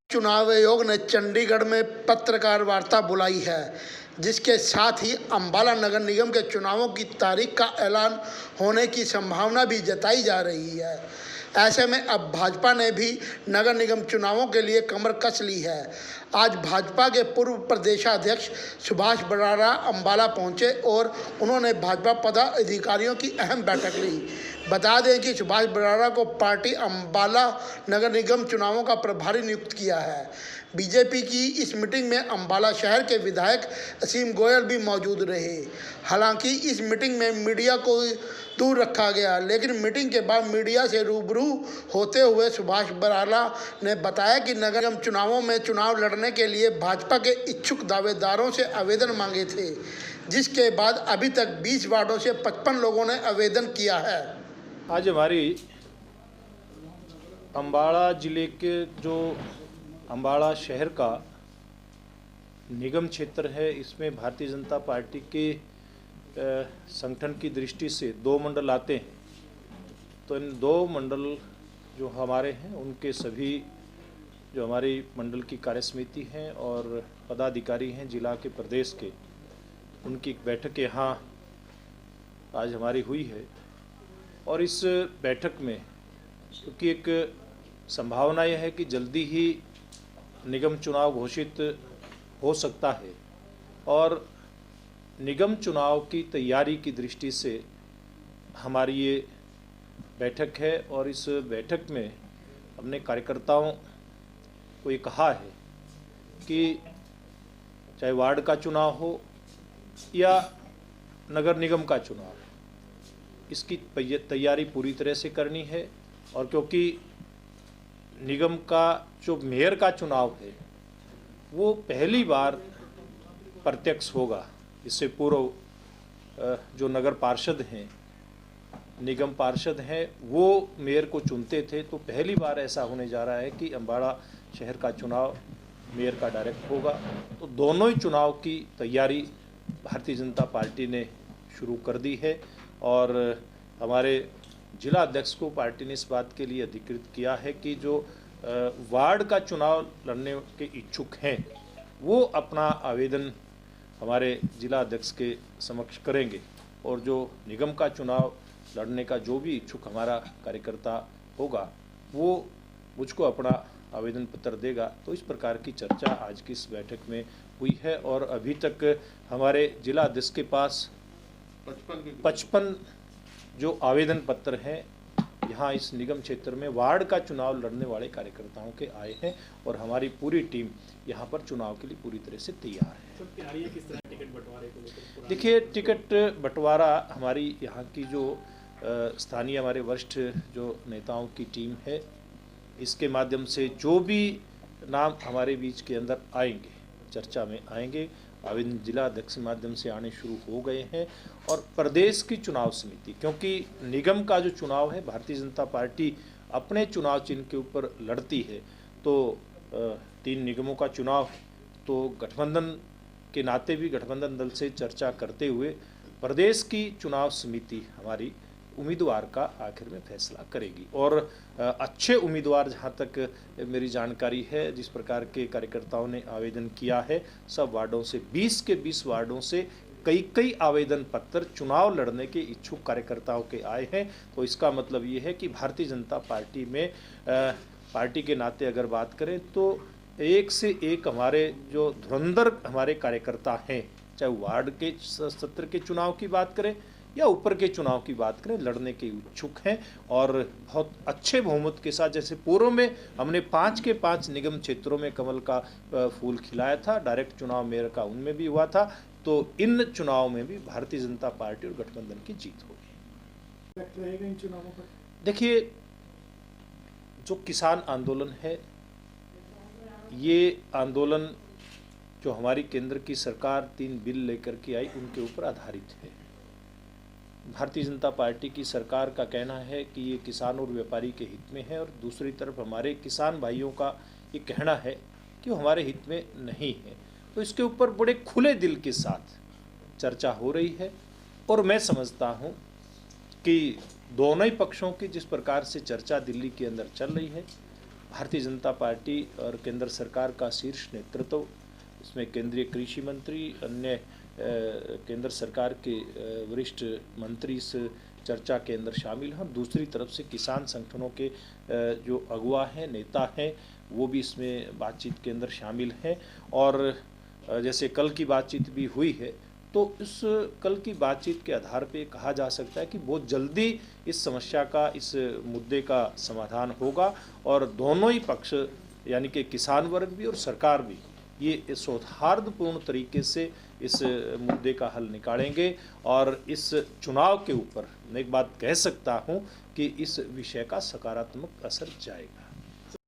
चुनाव आयोग ने चंडीगढ़ में पत्रकार वार्ता बुलाई है, जिसके साथ ही अंबाला नगर निगम के चुनावों की तारीख का ऐलान होने की संभावना भी जताई जा रही है। ऐसे में अब भाजपा ने भी नगर निगम चुनावों के लिए कमर कस ली है। आज भाजपा के पूर्व प्रदेशाध्यक्ष सुभाष बराड़ा अंबाला पहुंचे और उन्होंने भाजपा पदाधिकारियों की अहम बैठक ली। बता दें कि सुभाष बराड़ा को पार्टी अंबाला नगर निगम चुनावों का प्रभारी नियुक्त किया है। बीजेपी की इस मीटिंग में अंबाला शहर के विधायक असीम गोयल भी मौजूद रहे। हालांकि इस मीटिंग में मीडिया को दूर रखा गया, लेकिन मीटिंग के बाद मीडिया से रूबरू होते हुए सुभाष बराड़ा ने बताया कि नगर निगम चुनावों में चुनाव लड़ने के लिए भाजपा के इच्छुक दावेदारों से आवेदन मांगे थे, जिसके बाद अभी तक 20 वार्डों से 55 लोगों ने आवेदन किया है। आज हमारी अंबाला जिले के जो अंबाला शहर का निगम क्षेत्र है, इसमें भारतीय जनता पार्टी के संगठन की दृष्टि से 2 मंडल आते हैं। तो इन 2 मंडल जो हमारे हैं, उनके सभी जो हमारी मंडल की कार्यसमिति हैं और पदाधिकारी हैं जिला के प्रदेश के, उनकी एक बैठक यहाँ आज हमारी हुई है। और इस बैठक में क्योंकि एक संभावना यह है कि जल्दी ही निगम चुनाव घोषित हो सकता है और निगम चुनाव की तैयारी की दृष्टि से हमारी ये बैठक है। और इस बैठक में हमने कार्यकर्ताओं को ये कहा है कि चाहे वार्ड का चुनाव हो या नगर निगम का चुनाव, इसकी तैयारी पूरी तरह से करनी है। और क्योंकि निगम का जो मेयर का चुनाव है वो पहली बार प्रत्यक्ष होगा। इससे पूर्व जो नगर पार्षद हैं, निगम पार्षद हैं, वो मेयर को चुनते थे। तो पहली बार ऐसा होने जा रहा है कि अंबाला शहर का चुनाव मेयर का डायरेक्ट होगा। तो दोनों ही चुनाव की तैयारी भारतीय जनता पार्टी ने शुरू कर दी है और हमारे जिला अध्यक्ष को पार्टी ने इस बात के लिए अधिकृत किया है कि जो वार्ड का चुनाव लड़ने के इच्छुक हैं वो अपना आवेदन हमारे जिला अध्यक्ष के समक्ष करेंगे और जो निगम का चुनाव लड़ने का जो भी इच्छुक हमारा कार्यकर्ता होगा वो मुझको अपना आवेदन पत्र देगा। तो इस प्रकार की चर्चा आज की इस बैठक में हुई है और अभी तक हमारे जिला अध्यक्ष के पास 55 जो आवेदन पत्र हैं यहाँ इस निगम क्षेत्र में वार्ड का चुनाव लड़ने वाले कार्यकर्ताओं के आए हैं और हमारी पूरी टीम यहाँ पर चुनाव के लिए पूरी तरह से तैयार है। किस तरह टिकट बंटवारे को लेकर? देखिए, टिकट बंटवारा हमारी यहाँ की जो स्थानीय हमारे वरिष्ठ जो नेताओं की टीम है, इसके माध्यम से जो भी नाम हमारे बीच के अंदर आएंगे, चर्चा में आएंगे, आवेदन जिला अध्यक्ष के माध्यम से आने शुरू हो गए हैं। और प्रदेश की चुनाव समिति, क्योंकि निगम का जो चुनाव है भारतीय जनता पार्टी अपने चुनाव चिन्ह के ऊपर लड़ती है, तो 3 निगमों का चुनाव है, तो गठबंधन के नाते भी गठबंधन दल से चर्चा करते हुए प्रदेश की चुनाव समिति हमारी उम्मीदवार का आखिर में फैसला करेगी। और अच्छे उम्मीदवार, जहां तक मेरी जानकारी है, जिस प्रकार के कार्यकर्ताओं ने आवेदन किया है, सब वार्डों से 20 के 20 वार्डों से कई आवेदन पत्र चुनाव लड़ने के इच्छुक कार्यकर्ताओं के आए हैं। तो इसका मतलब ये है कि भारतीय जनता पार्टी में पार्टी के नाते अगर बात करें तो एक से एक हमारे जो धुरंधर हमारे कार्यकर्ता हैं, चाहे वार्ड के सत्र के चुनाव की बात करें या ऊपर के चुनाव की बात करें, लड़ने के इच्छुक हैं और बहुत अच्छे बहुमत के साथ। जैसे पूर्व में हमने 5 के 5 निगम क्षेत्रों में कमल का फूल खिलाया था, डायरेक्ट चुनाव मेयर का उनमें भी हुआ था, तो इन चुनाव में भी भारतीय जनता पार्टी और गठबंधन की जीत होगी। इन चुनावों पर देखिए, जो किसान आंदोलन है, ये आंदोलन जो हमारी केंद्र की सरकार 3 बिल लेकर के आई, उनके ऊपर आधारित है। भारतीय जनता पार्टी की सरकार का कहना है कि ये किसान और व्यापारी के हित में है और दूसरी तरफ हमारे किसान भाइयों का ये कहना है कि वो हमारे हित में नहीं है। तो इसके ऊपर बड़े खुले दिल के साथ चर्चा हो रही है और मैं समझता हूँ कि दोनों ही पक्षों की जिस प्रकार से चर्चा दिल्ली के अंदर चल रही है, भारतीय जनता पार्टी और केंद्र सरकार का शीर्ष नेतृत्व, इसमें केंद्रीय कृषि मंत्री, अन्य केंद्र सरकार के वरिष्ठ मंत्री इस चर्चा के अंदर शामिल हैं। दूसरी तरफ से किसान संगठनों के जो अगुवा हैं, नेता हैं, वो भी इसमें बातचीत के अंदर शामिल हैं। और जैसे कल की बातचीत भी हुई है, तो इस कल की बातचीत के आधार पे कहा जा सकता है कि बहुत जल्दी इस समस्या का, इस मुद्दे का समाधान होगा और दोनों ही पक्ष यानी कि किसान वर्ग भी और सरकार भी ये सौहार्दपूर्ण तरीके से इस मुद्दे का हल निकालेंगे। और इस चुनाव के ऊपर मैं एक बात कह सकता हूँ कि इस विषय का सकारात्मक असर जाएगा।